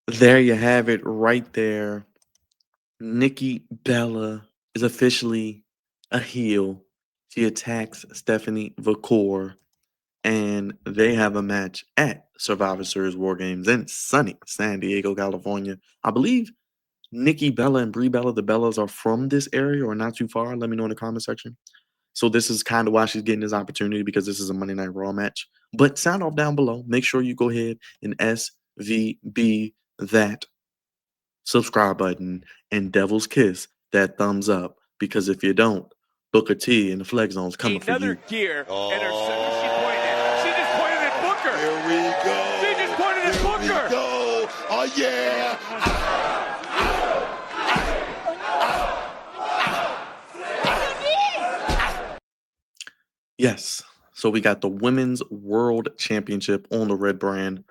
There you have it right there. Nikki Bella is officially a heel. She attacks Stephanie Vaquer, and they have a match at Survivor Series War Games in sunny San Diego, California. I believe Nikki Bella and Brie Bella, the Bellas, are from this area or not too far. Let me know in the comment section. So this is kind of why she's getting this opportunity because this is a Monday Night Raw match. But sound off down below. Make sure you go ahead and SVB that subscribe button and devil's kiss that thumbs up, because if you don't, Booker T and the Flex Zone's coming for Another you. gear, and her who's she pointing at? She just pointed at Booker. Here we go. She just pointed at Booker. Here we go. Oh yeah. Yes. So we got the Women's World Championship on the red brand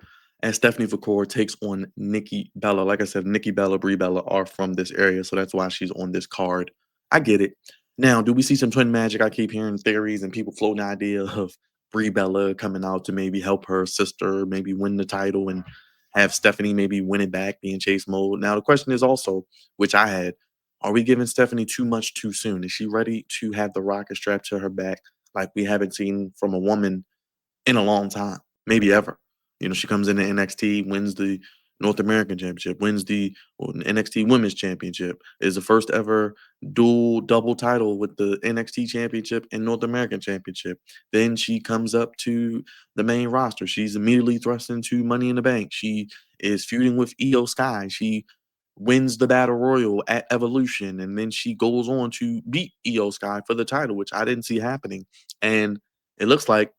as Stephanie Vaquer takes on Nikki Bella. Like I said, Nikki Bella, Brie Bella are from this area, so that's why she's on this card. I get it. Now, do we see some twin magic? I keep hearing theories and people floating the idea of Brie Bella coming out to maybe help her sister maybe win the title and have Stephanie maybe win it back, be in chase mode. Now, the question is also, which I had, are we giving Stephanie too much too soon? Is she ready to have the rocket strapped to her back like we haven't seen from a woman in a long time, maybe ever? You know, she comes into NXT, wins the North American Championship, wins the NXT Women's Championship, is the first ever dual double title with the NXT Championship and North American Championship. Then she comes up to the main roster. She's immediately thrust into Money in the Bank. She is feuding with Io Sky. She wins the Battle Royal at Evolution, and then she goes on to beat Io Sky for the title, which I didn't see happening. And it looks like,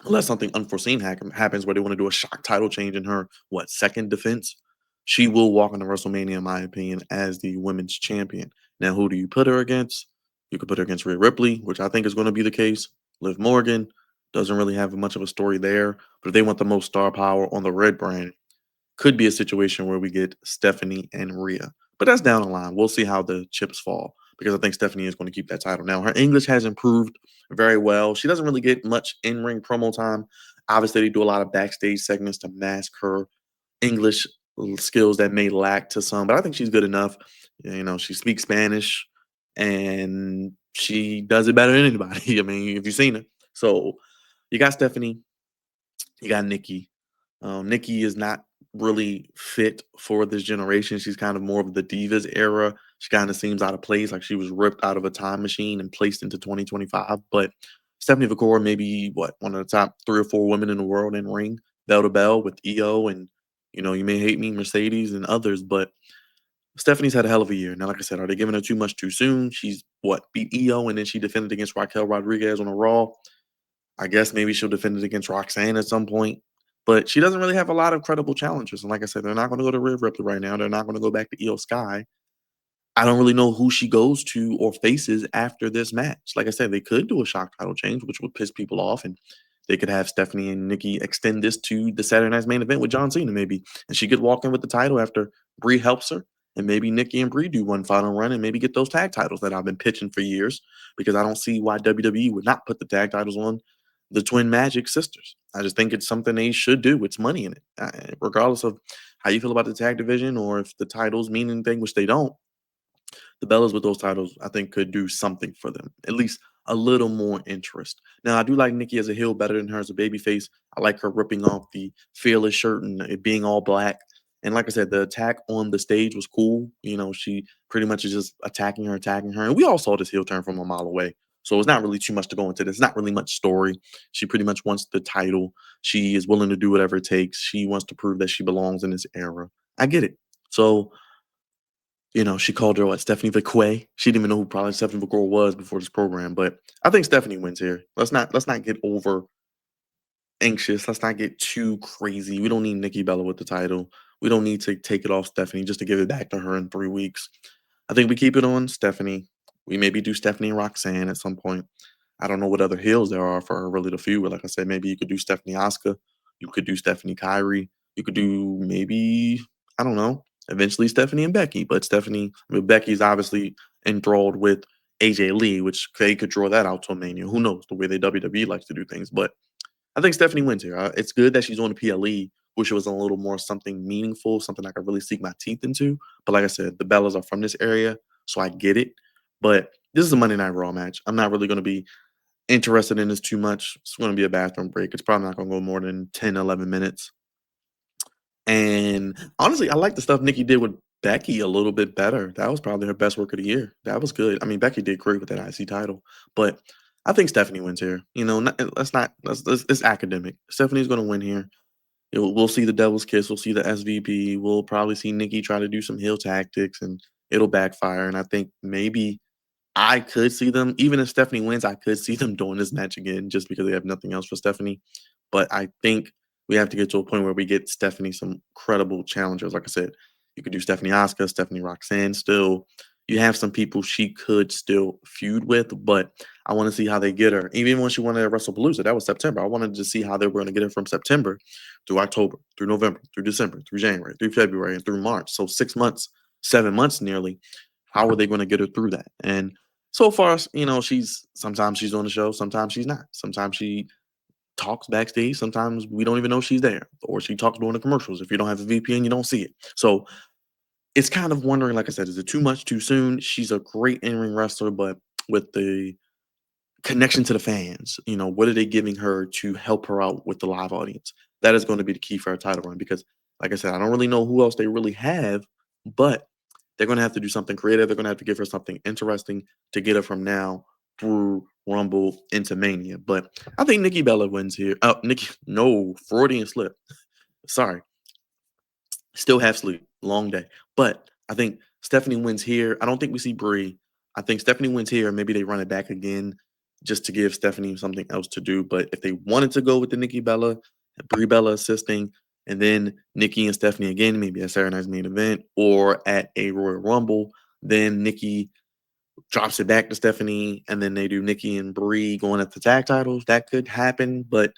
unless something unforeseen happens where they want to do a shock title change in her second defense, she will walk into WrestleMania, in my opinion, as the women's champion. Now, who do you put her against? You could put her against Rhea Ripley, which I think is going to be the case. Liv Morgan doesn't really have much of a story there, but if they want the most star power on the red brand, could be a situation where we get Stephanie and Rhea. But that's down the line. We'll see how the chips fall, because I think Stephanie is going to keep that title. Now, her English has improved very well. She doesn't really get much in-ring promo time. Obviously, they do a lot of backstage segments to mask her English skills that may lack to some, but I think she's good enough. You know, she speaks Spanish and she does it better than anybody. I mean, if you've seen it. So you got Stephanie, you got Nikki. Nikki is not really fit for this generation. She's kind of more of the Divas era. She kind of seems out of place, like she was ripped out of a time machine and placed into 2025. But Stephanie Vaquer, maybe what, one of the top 3 or 4 women in the world in ring, bell to bell with EO and, you know, you may hate me, Mercedes and others, but Stephanie's had a hell of a year. Now, like I said, are they giving her too much too soon? She's what, beat EO and then she defended against Raquel Rodriguez on a Raw. I guess maybe she'll defend it against Roxanne at some point. But she doesn't really have a lot of credible challengers. And like I said, they're not going to go to Rhea Ripley right now. They're not going to go back to Io Sky. I don't really know who she goes to or faces after this match. Like I said, they could do a shock title change, which would piss people off. And they could have Stephanie and Nikki extend this to the Saturday Night's Main Event with John Cena, maybe. And she could walk in with the title after Brie helps her. And maybe Nikki and Brie do one final run and maybe get those tag titles that I've been pitching for years, because I don't see why WWE would not put the tag titles on the Twin Magic sisters. I just think it's something they should do. It's money in it. Regardless of how you feel about the tag division or if the titles mean anything, which they don't, the Bellas with those titles, I think, could do something for them. At least a little more interest. Now, I do like Nikki as a heel better than her as a babyface. I like her ripping off the Fearless shirt and it being all black. And like I said, the attack on the stage was cool. You know, she pretty much is just attacking her. And we all saw this heel turn from a mile away. So it's not really too much to go into this. It's not really much story. She pretty much wants the title. She is willing to do whatever it takes. She wants to prove that she belongs in this era. I get it. So, you know, she called her what, Stephanie Vaquer. She didn't even know who probably Stephanie Vaquer was before this program. But I think Stephanie wins here. Let's not get over anxious. Let's not get too crazy. We don't need Nikki Bella with the title. We don't need to take it off Stephanie just to give it back to her in 3 weeks. I think we keep it on Stephanie. We maybe do Stephanie and Roxanne at some point. I don't know what other heels there are for her really to feud with. Like I said, maybe you could do Stephanie Asuka. You could do Stephanie Kyrie. You could do maybe, I don't know, eventually Stephanie and Becky. But Becky's obviously enthralled with AJ Lee, which they could draw that out to a Mania. Who knows, the way they WWE likes to do things. But I think Stephanie wins here. It's good that she's on the PLE Wish it was a little more something meaningful, something I could really sink my teeth into. But like I said, the Bellas are from this area, so I get it. But this is a Monday Night Raw match. I'm not really going to be interested in this too much. It's going to be a bathroom break. It's probably not going to go more than 10, 11 minutes. And honestly, I like the stuff Nikki did with Becky a little bit better. That was probably her best work of the year. That was good. I mean, Becky did great with that IC title, but I think Stephanie wins here. You know, let's not let's it's academic. Stephanie's going to win here. We'll see the Devil's Kiss. We'll see the SVP. We'll probably see Nikki try to do some heel tactics, and it'll backfire. And I think maybe I could see them, even if Stephanie wins, I could see them doing this match again just because they have nothing else for Stephanie. But I think we have to get to a point where we get Stephanie some credible challengers. Like I said, you could do Stephanie Asuka, Stephanie Roxanne still. You have some people she could still feud with, but I want to see how they get her. Even when she won at WrestlePalooza, that was September. I wanted to see how they were going to get her from September through October, through November, through December, through January, through February, and through March. So 6 months, 7 months nearly. How are they going to get her through that? And so far, you know, sometimes she's on the show, sometimes she's not. Sometimes she talks backstage, sometimes we don't even know she's there, or she talks during the commercials. If you don't have a VPN, you don't see it. So it's kind of wondering, like I said, is it too much too soon? She's a great in-ring wrestler, but with the connection to the fans, you know, what are they giving her to help her out with the live audience? That is going to be the key for her title run because, like I said, I don't really know who else they really have, but they're going to have to do something creative. They're going to have to give her something interesting to get her from now through Rumble into Mania. But I think Nikki Bella wins here. Nikki, no, Freudian slip. Sorry. Still half sleep, long day. But I think Stephanie wins here. I don't think we see Brie. I think Stephanie wins here. Maybe they run it back again just to give Stephanie something else to do. But if they wanted to go with the Nikki Bella, Brie Bella assisting, and then Nikki and Stephanie again, maybe at Saturday Night's Main Event or at a Royal Rumble, then Nikki drops it back to Stephanie, and then they do Nikki and Brie going at the tag titles. That could happen, but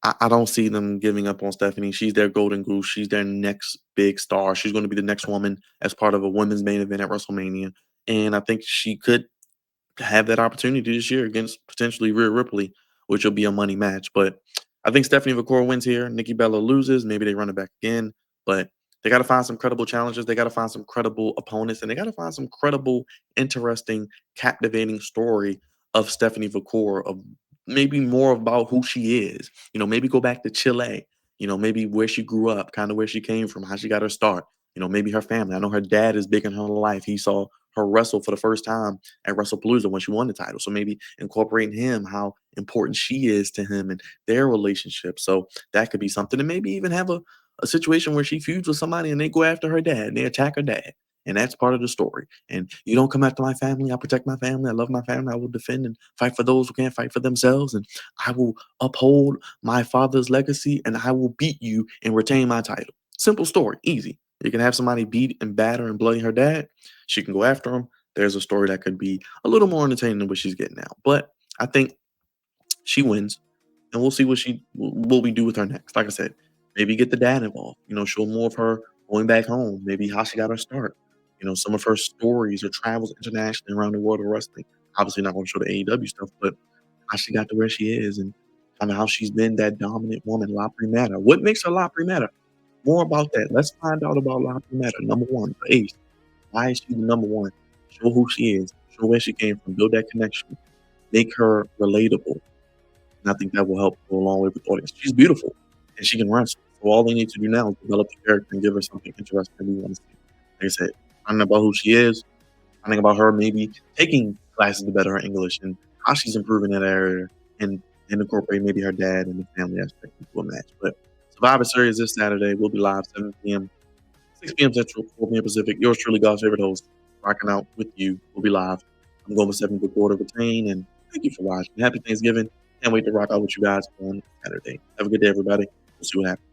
I don't see them giving up on Stephanie. She's their golden goose. She's their next big star. She's going to be the next woman as part of a women's main event at WrestleMania. And I think she could have that opportunity this year against potentially Rhea Ripley, which will be a money match. But I think Stephanie Vaquer wins here. Nikki Bella loses. Maybe they run it back again. But they got to find some credible challenges. They got to find some credible opponents. And they got to find some credible, interesting, captivating story of Stephanie Vaquer, of maybe more about who she is. You know, maybe go back to Chile. You know, maybe where she grew up, kind of where she came from, how she got her start. You know, maybe her family. I know her dad is big in her life. He saw her wrestle for the first time at WrestlePalooza when she won the title. So maybe incorporating him, how important she is to him and their relationship. So that could be something. And maybe even have a situation where she feuds with somebody and they go after her dad and they attack her dad. And that's part of the story. And you don't come after my family. I protect my family. I love my family. I will defend and fight for those who can't fight for themselves. And I will uphold my father's legacy and I will beat you and retain my title. Simple story. Easy. You can have somebody beat and batter and bloody her dad. She can go after him. There's a story that could be a little more entertaining than what she's getting now. But I think she wins, and we'll see what we do with her next. Like I said, maybe get the dad involved. You know, show more of her going back home. Maybe how she got her start. You know, some of her stories or travels internationally around the world of wrestling. Obviously, not going to show the AEW stuff, but how she got to where she is and kind of how she's been that dominant woman, La Primera. What makes her La Primera? More about that. Let's find out about La Primera. Number one, the ace. Why is she the number one? Show who she is. Show where she came from. Build that connection. Make her relatable. And I think that will help go a long way with the audience. She's beautiful and she can wrestle. So all they need to do now is develop the character and give her something interesting that we want to see. Like I said, finding about who she is, finding about her maybe taking classes to better her English and how she's improving that area and incorporate maybe her dad and the family aspect into a match. But Survivor Series this Saturday. We'll be live 7 p.m. 6 p.m. Central, 4 p.m. Pacific. Yours truly, God's favorite host, rocking out with you. We'll be live. I'm going with 7 good quarter retain, and thank you for watching. Happy Thanksgiving. Can't wait to rock out with you guys on Saturday. Have a good day, everybody. We'll see what happens.